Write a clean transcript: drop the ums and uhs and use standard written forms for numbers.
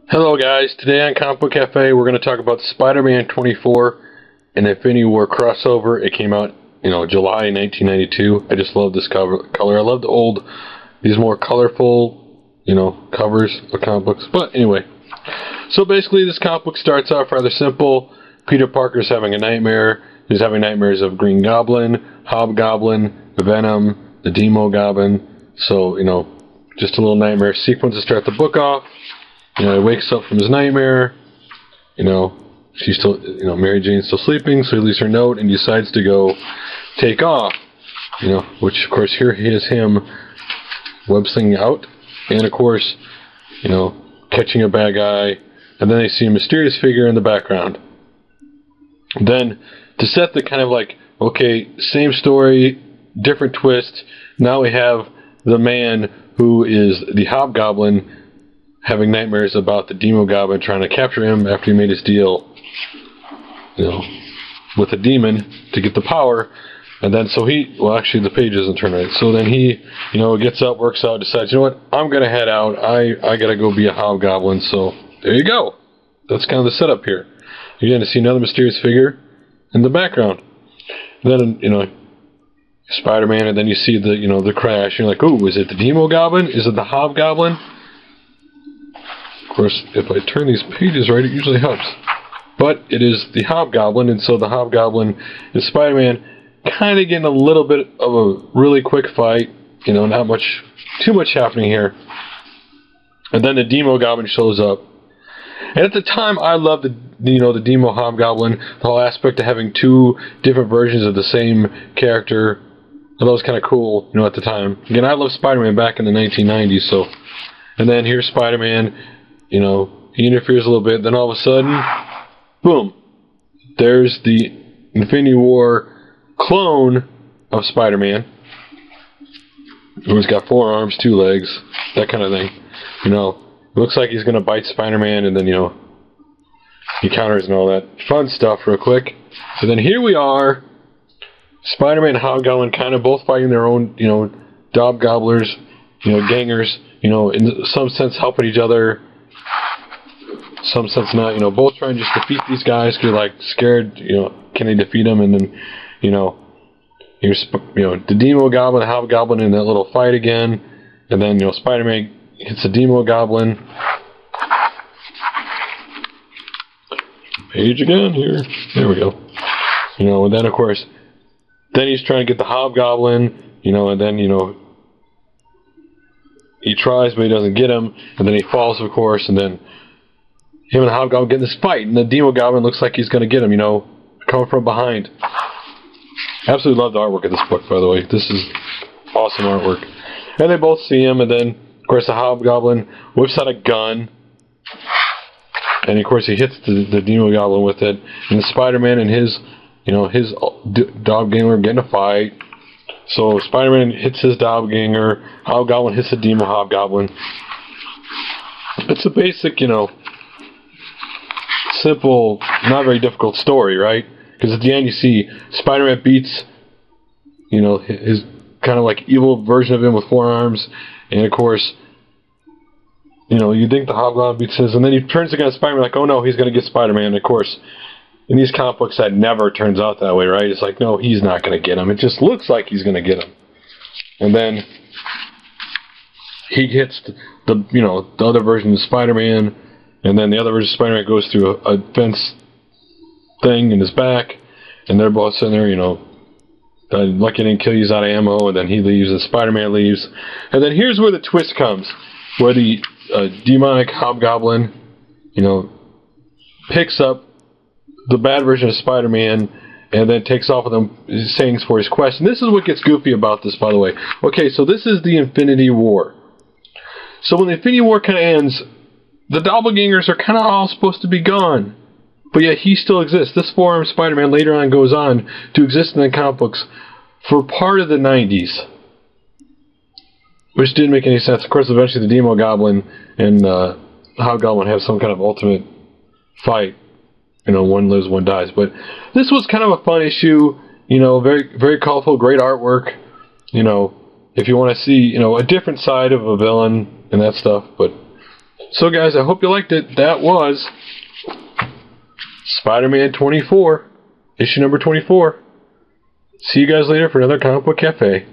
Hello guys, today on Comic Book Cafe we're going to talk about Spider-Man 24 and Infinity War crossover. It came out, July 1992. I just love this color. I love the old, these more colorful, covers of comic books. But anyway, so basically this comic book starts off rather simple. Peter Parker's having a nightmare. He's having nightmares of Green Goblin, Hobgoblin, Venom, the DemoGoblin. So, just a little nightmare sequence to start the book off. He wakes up from his nightmare. She's still, Mary Jane's still sleeping, so he leaves her note and decides to go take off. Which, of course, here he is him web slinging out, and of course, catching a bad guy. And then they see a mysterious figure in the background. Then, to set the kind of like, okay, same story, different twist. Now we have the man who is the Hobgoblin having nightmares about the DemoGoblin trying to capture him after he made his deal, with a demon to get the power. And then so actually the page doesn't turn right. So then he, gets up, works out, decides, I'm going to head out. I got to go be a Hobgoblin. So there you go. That's kind of the setup here. You're going to see another mysterious figure in the background. And then, Spider-Man, and then you see the, the crash. You're like, oh, is it the DemoGoblin? Is it the Hobgoblin? Of course, if I turn these pages right, it usually helps. But it is the Hobgoblin, and so the Hobgoblin and Spider-Man kind of getting a little bit of a really quick fight. Not too much happening here. And then the DemoGoblin shows up. And at the time, I loved the Demo Hobgoblin, the whole aspect of having two different versions of the same character. I thought it was kind of cool, at the time. Again, I loved Spider-Man back in the 1990s, so. And then here's Spider-Man. He interferes a little bit, then all of a sudden, boom, there's the Infinity War clone of Spider-Man, who's got 4 arms, 2 legs, that kind of thing. It looks like he's going to bite Spider-Man, and then, he counters and all that fun stuff real quick. So then here we are, Spider-Man and Hobgoblin kind of both fighting their own, Doppelgangers, gangers, in some sense helping each other, some sense not, both trying to just defeat these guys because they're like scared, can they defeat them? And then, here's, the DemoGoblin, the Hobgoblin in that little fight again, and then, Spider-Man hits the DemoGoblin. Page again here. There we go. And then of course, then he's trying to get the Hobgoblin, and then, he tries, but he doesn't get him, and then he falls, of course, and then him and the Hobgoblin get in this fight, and the DemoGoblin looks like he's going to get him, coming from behind. Absolutely love the artwork of this book, by the way. This is awesome artwork. And they both see him, and then, of course, the Hobgoblin whips out a gun, and, of course, he hits the DemoGoblin with it, and the Spider-Man and his, his Doppelganger get in a fight. So Spider-Man hits his Doppelganger, Hobgoblin hits the Demo Hobgoblin. It's a basic, simple, not very difficult story, right? Because at the end you see Spider-Man beats, his kind of like evil version of him with 4 arms, and of course, you think the Hobgoblin beats his, and then he turns against Spider-Man like, oh no, he's going to get Spider-Man. And of course, in these comic books, that never turns out that way, right? It's like, no, he's not going to get him. It just looks like he's going to get him. And then he hits the other version of Spider-Man, and then the other version of Spider-Man goes through a fence thing in his back, and they're both sitting there, lucky didn't kill you, he's out of ammo, and then he leaves, and Spider-Man leaves. And then here's where the twist comes, where the demonic Hobgoblin, picks up the bad version of Spider-Man, and then takes off with him, saying for his quest. And this is what gets goofy about this, by the way. Okay, so this is the Infinity War. So when the Infinity War kind of ends, the Doppelgangers are kind of all supposed to be gone. But yet he still exists. This 4-armed Spider-Man later on goes on to exist in the comic books for part of the 90s. Which didn't make any sense. Of course, eventually the DemoGoblin and Hobgoblin have some kind of ultimate fight. One lives, one dies. But this was kind of a fun issue. Very, very colorful, great artwork. If you want to see, a different side of a villain and that stuff. But So guys, I hope you liked it. That was Spider-Man 24, issue number 24. See you guys later for another Comic Book Cafe.